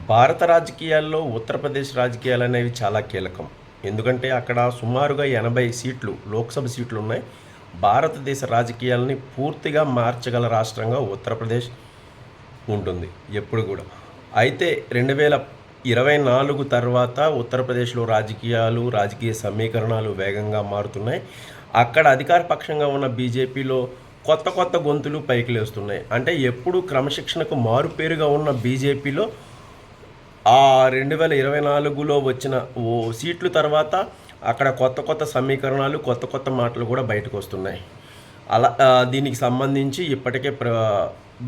భారత రాజకీయాల్లో ఉత్తరప్రదేశ్ రాజకీయాలు అనేవి చాలా కీలకం. ఎందుకంటే అక్కడ సుమారుగా 80 సీట్లు లోక్సభ సీట్లు ఉన్నాయి. భారతదేశ రాజకీయాలని పూర్తిగా మార్చగల రాష్ట్రంగా ఉత్తరప్రదేశ్ ఉంటుంది ఎప్పుడు కూడా. అయితే 2024 తర్వాత ఉత్తరప్రదేశ్లో రాజకీయ సమీకరణాలు వేగంగా మారుతున్నాయి. అక్కడ అధికార పక్షంగా ఉన్న బీజేపీలో కొత్త కొత్త గొంతులు పైకి లేస్తున్నాయి. అంటే ఎప్పుడు క్రమశిక్షణకు మారుపేరుగా ఉన్న బీజేపీలో 2024లో వచ్చిన సీట్లు తర్వాత అక్కడ కొత్త కొత్త సమీకరణాలు, కొత్త కొత్త మాటలు కూడా బయటకు వస్తున్నాయి. అలా దీనికి సంబంధించి ఇప్పటికే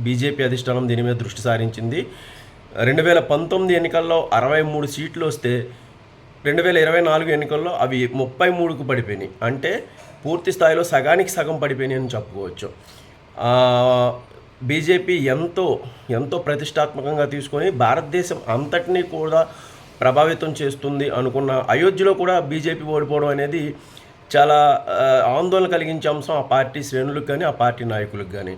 బీజేపీ అధిష్టానం దీని మీద దృష్టి సారించింది. 2019 ఎన్నికల్లో 63 సీట్లు వస్తే 2024 ఎన్నికల్లో అవి 33కు పడిపోయినాయి. అంటే పూర్తి స్థాయిలో సగానికి సగం పడిపోయినాయి అని చెప్పుకోవచ్చు. బీజేపీ ఎంతో ప్రతిష్టాత్మకంగా తీసుకొని భారతదేశం అంతటినీ కూడా ప్రభావితం చేస్తుంది అనుకున్న అయోధ్యలో కూడా బీజేపీ ఓడిపోవడం అనేది చాలా ఆందోళన కలిగించే అంశం ఆ పార్టీ శ్రేణులకు కానీ, ఆ పార్టీ నాయకులకు కానీ.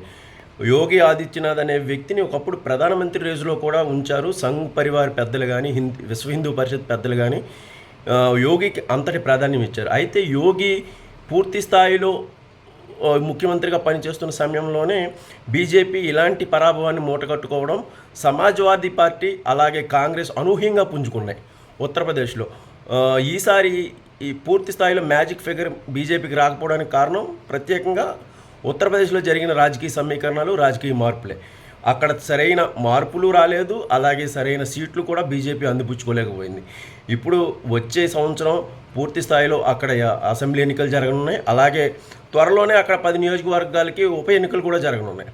యోగి ఆదిత్యనాథ్ అనే వ్యక్తిని ఒకప్పుడు ప్రధానమంత్రి రేసులో కూడా ఉంచారు. సంఘ్ పరివార్ పెద్దలు కానీ, విశ్వ హిందూ పరిషత్ పెద్దలు కానీ యోగికి అంతటి ప్రాధాన్యం ఇచ్చారు. అయితే యోగి పూర్తి స్థాయిలో ముఖ్యమంత్రిగా పనిచేస్తున్న సమయంలోనే బీజేపీ ఇలాంటి పరాభవాన్ని మూటగట్టుకోవడం, సమాజ్వాదీ పార్టీ అలాగే కాంగ్రెస్ అనూహ్యంగా పుంజుకున్నాయి ఉత్తరప్రదేశ్లో. ఈసారి ఈ పూర్తి స్థాయిలో మ్యాజిక్ ఫిగర్ బీజేపీకి రాకపోవడానికి కారణం ప్రత్యేకంగా ఉత్తరప్రదేశ్లో జరిగిన రాజకీయ సమీకరణాలు, రాజకీయ మార్పులే. అక్కడ సరైన మార్పులు రాలేదు, అలాగే సరైన సీట్లు కూడా బీజేపీ అందిపుచ్చుకోలేకపోయింది. ఇప్పుడు వచ్చే సంవత్సరం పూర్తి స్థాయిలో అక్కడ అసెంబ్లీ ఎన్నికలు జరగనున్నాయి. అలాగే త్వరలోనే అక్కడ 10 నియోజకవర్గాలకి ఉప ఎన్నికలు కూడా జరగనున్నాయి.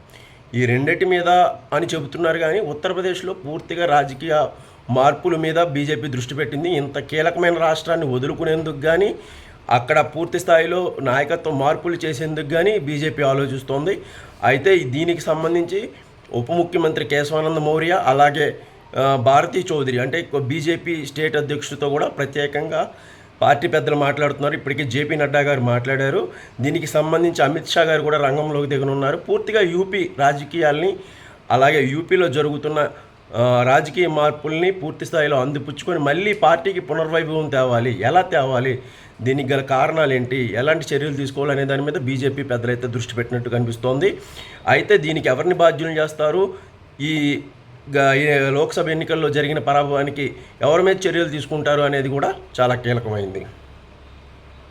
ఈ రెండింటి మీద అని చెబుతున్నారు, కానీ ఉత్తరప్రదేశ్లో పూర్తిగా రాజకీయ మార్పుల మీద బీజేపీ దృష్టి పెట్టింది. ఇంత కీలకమైన రాష్ట్రాన్ని వదులుకునేందుకు కానీ, అక్కడ పూర్తి స్థాయిలో నాయకత్వ మార్పులు చేసేందుకు కానీ బీజేపీ ఆలోచిస్తోంది. అయితే దీనికి సంబంధించి ఉప ముఖ్యమంత్రి కేశవానంద మౌర్య అలాగే భారతీ చౌదరి అంటే బీజేపీ స్టేట్ అధ్యక్షుడితో కూడా ప్రత్యేకంగా పార్టీ పెద్దలు మాట్లాడుతున్నారు. ఇప్పటికే జేపీ నడ్డా గారు మాట్లాడారు. దీనికి సంబంధించి అమిత్ షా గారు కూడా రంగంలోకి దిగనున్నారు. పూర్తిగా యూపీ రాజకీయాల్ని, అలాగే యూపీలో జరుగుతున్న రాజకీయ మార్పుల్ని పూర్తి స్థాయిలో అందిపుచ్చుకొని మళ్ళీ పార్టీకి పునర్వైభవం తేవాలి. ఎలా తేవాలి, దీనికి గల కారణాలు ఏంటి, ఎలాంటి చర్యలు తీసుకోవాలనే దాని మీద బీజేపీ పెద్దలైతే దృష్టి పెట్టినట్టు కనిపిస్తోంది. అయితే దీనికి ఎవరిని బాధ్యులు చేస్తారు, ఈ లోక్సభ ఎన్నికల్లో జరిగిన పరాభవానికి ఎవరి మీద చర్యలు తీసుకుంటారు అనేది కూడా చాలా కీలకమైంది.